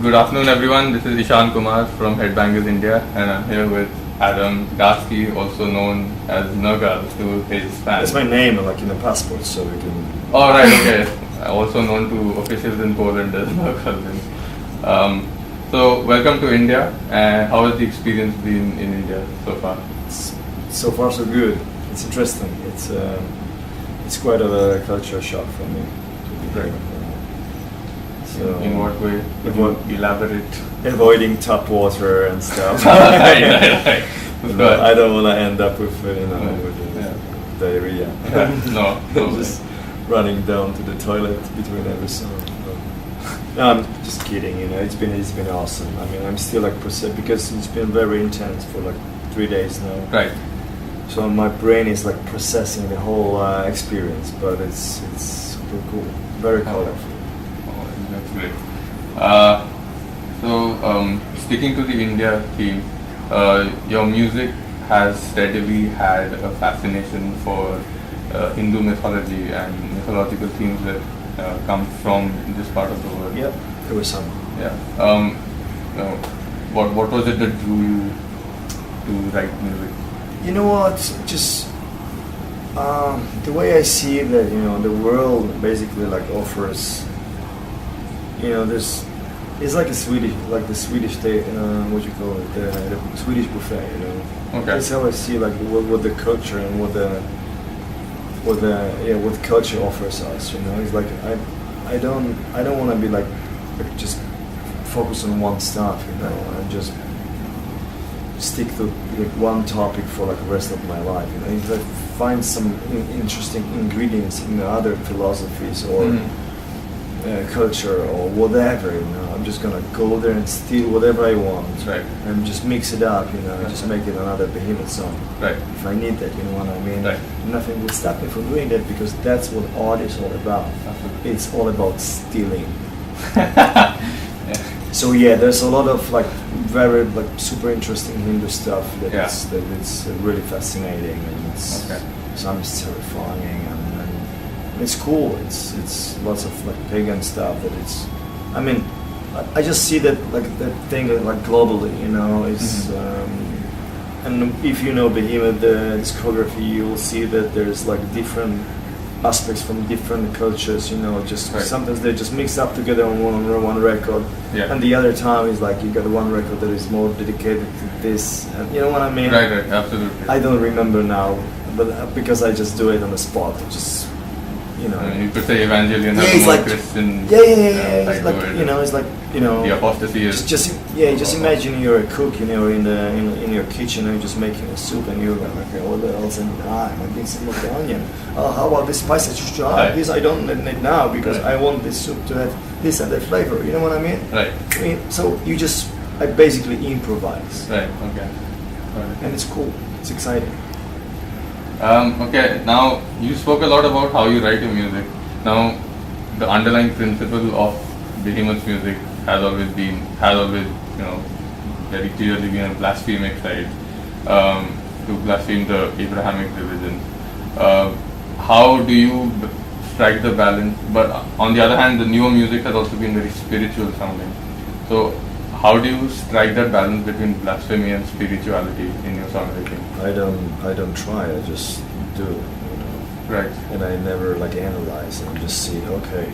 Good afternoon, everyone. This is Ishan Kumar from Headbangers India, and I'm here with Adam Darski, also known as Nergal to his fans. That's my name, like in the passport, so we can. Oh, right, okay. Also known to officials in Poland as Nergal. So, welcome to India. And how has the experience been in India so far? So far, so good. It's interesting. It's quite a culture shock for me. Right. So in what way? Would you elaborate? Avoiding tap water and stuff. right. I don't want to end up with diarrhea. No. Just running down to the toilet between every song. No, I'm just kidding. It's been awesome. I mean, I'm still like because it's been very intense for like 3 days now. Right. So my brain is like processing the whole experience, but it's super cool, very colorful. That's great. Sticking to the India theme, your music has steadily had a fascination for Hindu mythology and mythological themes that come from this part of the world. Yep, there was some. Yeah. What was it that drew you to write music? You know what? Just the way I see it, that the world basically like offers. It's like the Swedish what you call it, the Swedish buffet. Okay. That's how I see like what the culture and what culture offers us. It's like I don't want to be like just focus on one stuff. And just stick to like one topic for like the rest of my life. If I find some interesting ingredients in the other philosophies or culture or whatever, I'm just gonna go there and steal whatever I want, right, and just mix it up, just make it another Behemoth song. Right. If I need that, you know what I mean? Right. Nothing would stop me from doing that because that's what art is all about. Absolutely. It's all about stealing. Yeah. So yeah, there's a lot of like very like super interesting Hindu stuff it's really fascinating, and some is terrifying, and it's cool. It's lots of like pagan stuff that it's. I mean, I just see that like that thing like globally, it's. And if you know Behemoth, the discography, you'll see that there's like different aspects from different cultures, just right. Sometimes they just mix up together on one record, and the other time is like you got one record that is more dedicated to this, and you know what I mean? Right, absolutely. I don't remember now, but because I just do it on the spot, just you could say Evangelion has it's more like Christian. It's like it's like the apostasy is just imagine you're a cook, in your kitchen, and you're just making a soup, and you're like, okay, what else? And I'm doing some of the onion. Oh, how about this spice? This I don't need now because I want this soup to have this and that flavor. You know what I mean? Right. So I basically improvise. Right. Okay. And it's cool. It's exciting. Okay, now you spoke a lot about how you write your music. Now, the underlying principle of Behemoth's music has always very clearly been a blasphemic side, to blaspheme the Abrahamic religion. How do you strike the balance? But on the other hand, the newer music has also been very spiritual sounding. So, how do you strike that balance between blasphemy and spirituality in your songwriting? I don't try. I just do. Right. And I never like analyze and just see. Okay,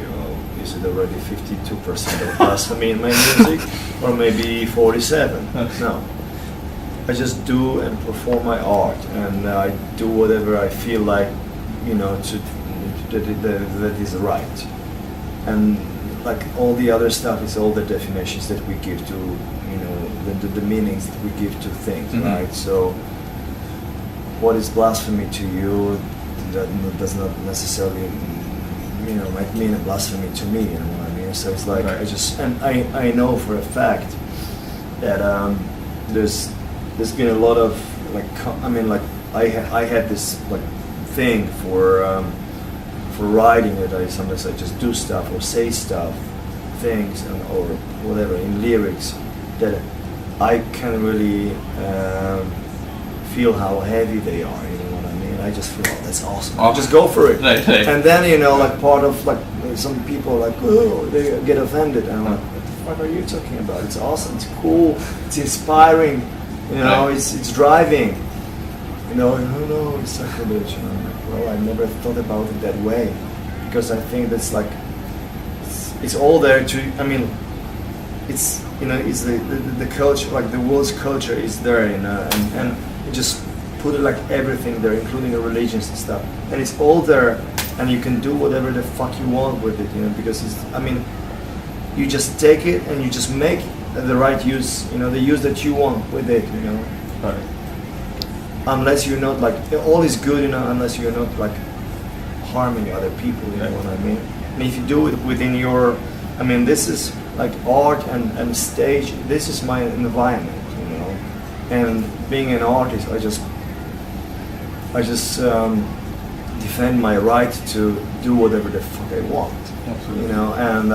is it already 52% of blasphemy in my music, or maybe 47? No. I just do and perform my art, and I do whatever I feel like, that is right. And like all the other stuff is all the definitions that we give to, the meanings that we give to things, right? So, what is blasphemy to you that does not necessarily, might mean a blasphemy to me. You know what I mean? So it's like right. I know for a fact that there's been a lot of I had this like thing for writing it. Sometimes I just do stuff or say stuff, things or whatever in lyrics that I can really feel how heavy they are. You know what I mean? I just feel, oh, that's awesome. I'll just go for it. Right. And then like part of like some people like, oh, they get offended, and I'm like, what the fuck are you talking about? It's awesome, it's cool, it's inspiring, you know, it's driving. You know, no, it's sacrilege. You know, I'm like, well, I never thought about it that way, because I think that's like, it's all there to, I mean, it's, you know, it's the culture, like the world's culture is there, you know, and you just put it like everything there, including the religions and stuff, and it's all there, and you can do whatever the fuck you want with it, you know, because it's, I mean, you just take it and you just make the right use, you know, the use that you want with it, you know. Right. Unless you're not like, all is good, you know, unless you're not like harming other people, you know what I mean? And if you do it within your, I mean, this is like art and stage, this is my environment, you know. And being an artist, I just defend my right to do whatever the fuck I want. Absolutely. You know, and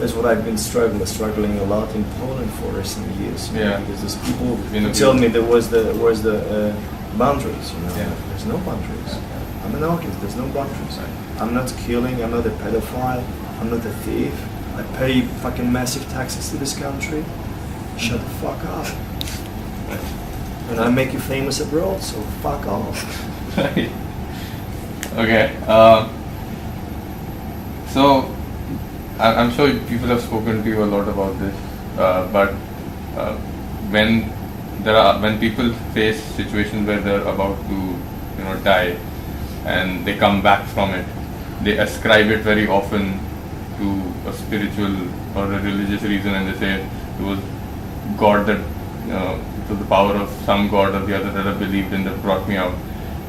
that's what I've been struggling a lot in Poland for recent years. You know, because there's people who tell me where's the boundaries, you know. Yeah. There's no boundaries. I'm an artist, there's no boundaries. I'm not killing, I'm not a pedophile, I'm not a thief. I pay fucking massive taxes to this country. Shut the fuck up. And I make you famous abroad, so fuck off. Right. Okay. So I'm sure people have spoken to you a lot about this, but when people face situations where they're about to, you know, die, and they come back from it, they ascribe it very often to a spiritual or a religious reason, and they say it was God that, to the power of some God or the other that I believed in that brought me out.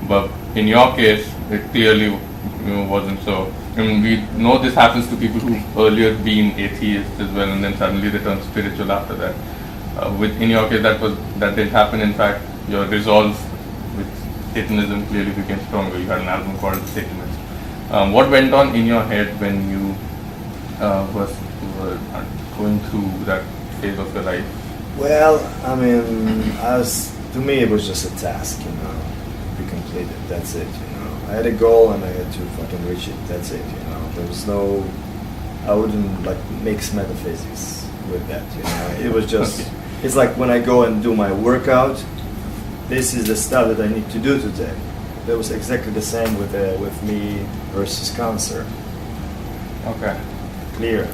But in your case, it clearly, you know, wasn't so. I mean, we know this happens to people who've earlier been atheists as well, and then suddenly they turn spiritual after that. In your case, that did happen. In fact, your resolve with Satanism clearly became stronger. You had an album called Satanist. What went on in your head when you were going through that phase of your life? Well, I mean, to me it was just a task, you know, to be completed. That's it, you know. I had a goal and I had to fucking reach it. That's it, you know. There was no, I wouldn't like mix metaphysics with that, you know. It was just, it's like when I go and do my workout, this is the stuff that I need to do today. That was exactly the same with me versus cancer. Okay. Clear.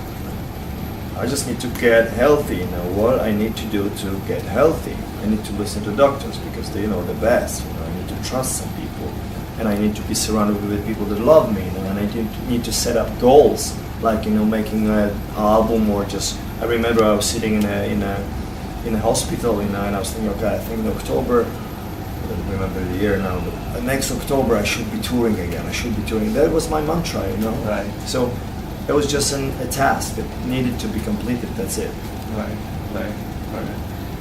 I just need to get healthy, you know, what I need to do to get healthy. I need to listen to doctors because they know the best, you know, I need to trust some people, and I need to be surrounded with people that love me, you know, and I need to set up goals, like, you know, making an album, or just, I remember I was sitting in a hospital, you know, and I was thinking, okay, I think in October, I don't remember the year now, but next October I should be touring again, That was my mantra, you know. Right. So it was just a task that needed to be completed. That's it. Right.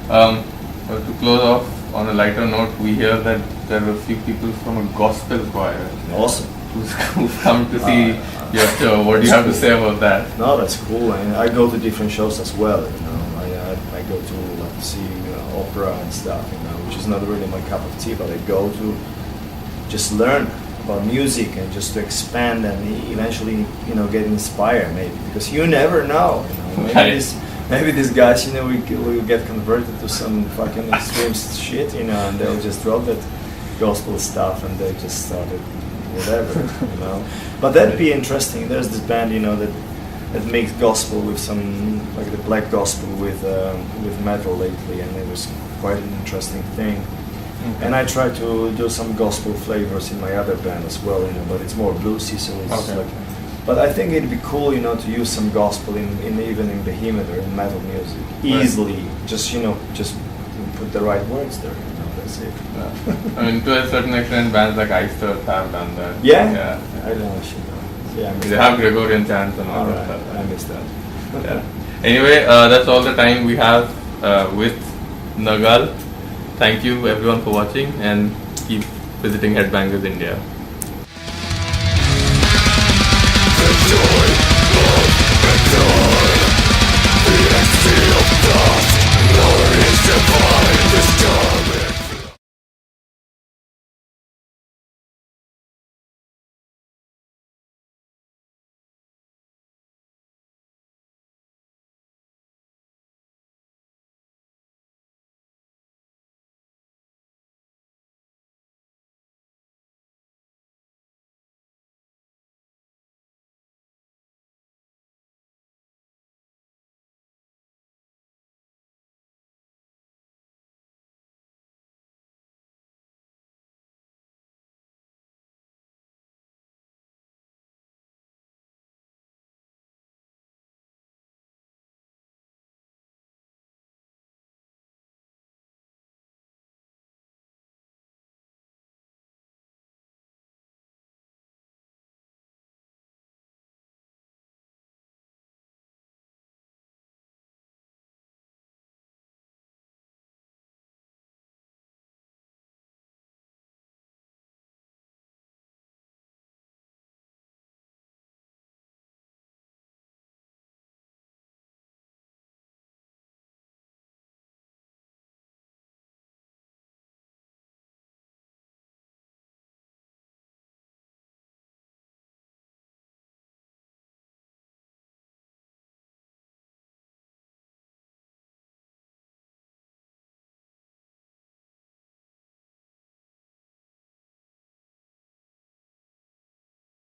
Well, to close off on a lighter note, we hear that there are a few people from a gospel choir. Awesome. Who've come to see your show. What do you have to say about that? No, that's cool. I go to different shows as well. You know, I go to like see opera and stuff. You know, which is not really my cup of tea, but I go to just learn about music and just to expand and eventually, you know, get inspired maybe, because you never know, you know, maybe these guys, you know, will get converted to some fucking extreme shit, you know, and they'll just drop that gospel stuff and they just started whatever, you know. But that'd be interesting. There's this band, you know, that makes gospel with some, like the black gospel with metal lately, and it was quite an interesting thing. Okay. And I try to do some gospel flavors in my other band as well, you know, but it's more bluesy, so it's like. But I think it'd be cool, you know, to use some gospel in even in Behemoth or in metal music easily. Right. Just, you know, just put the right words there. You know, that's it. Yeah. I mean, to a certain extent, bands like Ice Earth have done that. Yeah. I don't know. Yeah. They have Gregorian chants and all that stuff. I missed that. Yeah. Anyway, that's all the time we have with Nergal. Thank you everyone for watching, and keep visiting Headbangers India.